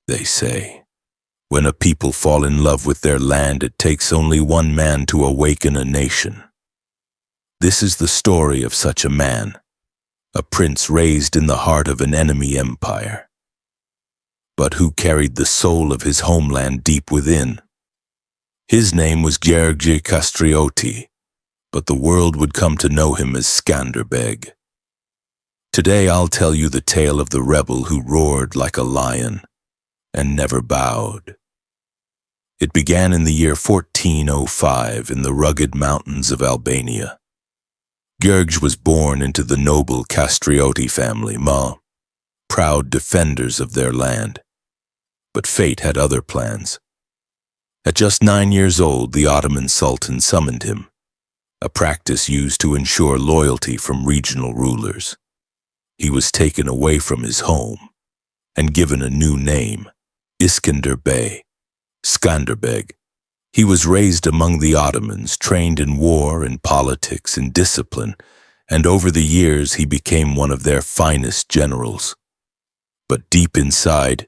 They say, when a people fall in love with their land, it takes only one man to awaken a nation. This is the story of such a man, a prince raised in the heart of an enemy empire, but who carried the soul of his homeland deep within. His name was Gjergj Kastrioti, but the world would come to know him as Skanderbeg. Today I'll tell you the tale of the rebel who roared like a lion and never bowed. It began in the year 1405 in the rugged mountains of Albania. Gjergj was born into the noble Kastrioti family, proud defenders of their land. But fate had other plans. At just 9 years old, the Ottoman Sultan summoned him, a practice used to ensure loyalty from regional rulers. He was taken away from his home and given a new name, Skanderbeg. He was raised among the Ottomans, trained in war, in politics, in discipline, and over the years he became one of their finest generals. But deep inside,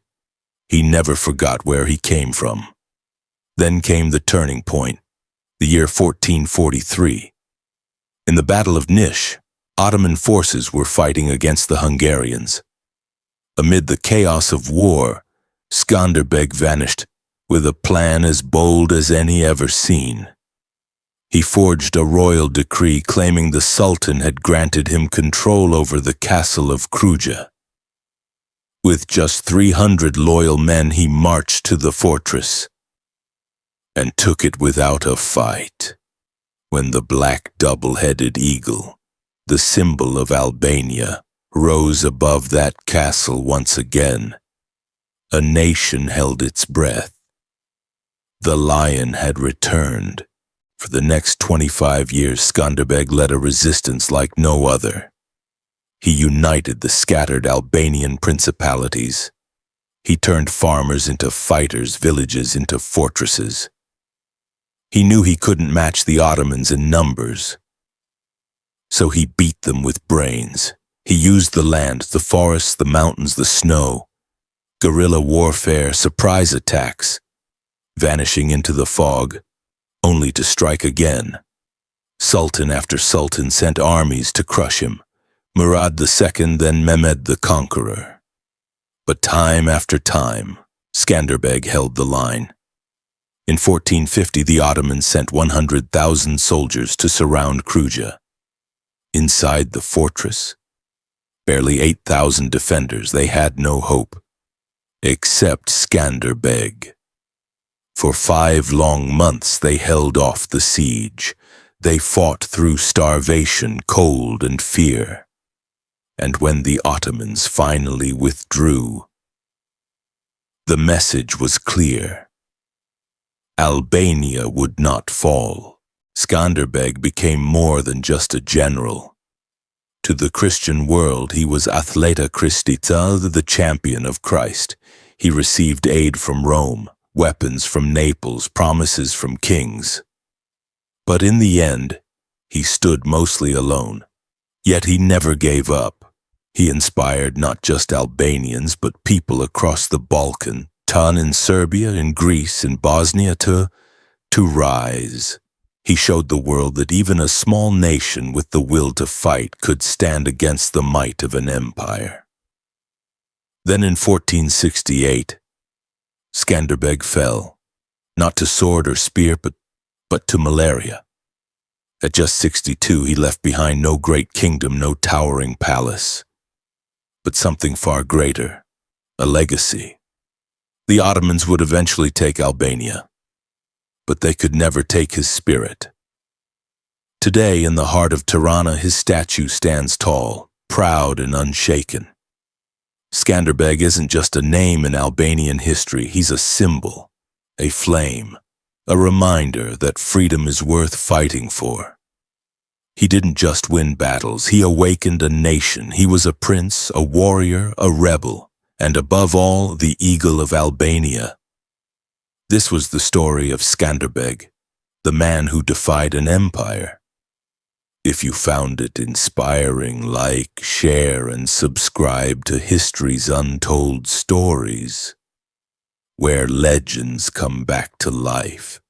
he never forgot where he came from. Then came the turning point, the year 1443. In the Battle of Niš, Ottoman forces were fighting against the Hungarians. Amid the chaos of war, Skanderbeg vanished with a plan as bold as any ever seen. He forged a royal decree claiming the Sultan had granted him control over the castle of Kruja. With just 300 loyal men, he marched to the fortress and took it without a fight. When the black double-headed eagle, the symbol of Albania, rose above that castle once again, a nation held its breath. The lion had returned. For the next 25 years, Skanderbeg led a resistance like no other. He united the scattered Albanian principalities. He turned farmers into fighters, villages into fortresses. He knew he couldn't match the Ottomans in numbers, so he beat them with brains. He used the land, the forests, the mountains, the snow, guerrilla warfare, surprise attacks, vanishing into the fog, only to strike again. Sultan after sultan sent armies to crush him, Murad II, then Mehmed the Conqueror. But time after time, Skanderbeg held the line. In 1450, the Ottomans sent 100,000 soldiers to surround Kruja. Inside the fortress, barely 8,000 defenders, they had no hope, except Skanderbeg. For 5 long months they held off the siege. They fought through starvation, cold, and fear. And when the Ottomans finally withdrew, the message was clear. Albania would not fall. Skanderbeg became more than just a general. To the Christian world, he was Athleta Christita, the champion of Christ. He received aid from Rome, weapons from Naples, promises from kings. But in the end, he stood mostly alone. Yet he never gave up. He inspired not just Albanians, but people across the Balkan, in Serbia, in Greece, in Bosnia, to rise. He showed the world that even a small nation with the will to fight could stand against the might of an empire. Then in 1468, Skanderbeg fell, not to sword or spear, but to malaria. At just 62, he left behind no great kingdom, no towering palace, but something far greater, a legacy. The Ottomans would eventually take Albania, but they could never take his spirit. Today, in the heart of Tirana, his statue stands tall, proud and unshaken. Skanderbeg isn't just a name in Albanian history, he's a symbol, a flame, a reminder that freedom is worth fighting for. He didn't just win battles, he awakened a nation. He was a prince, a warrior, a rebel, and above all, the eagle of Albania. This was the story of Skanderbeg, the man who defied an empire. If you found it inspiring, like, share, and subscribe to history's untold stories. where legends come back to life.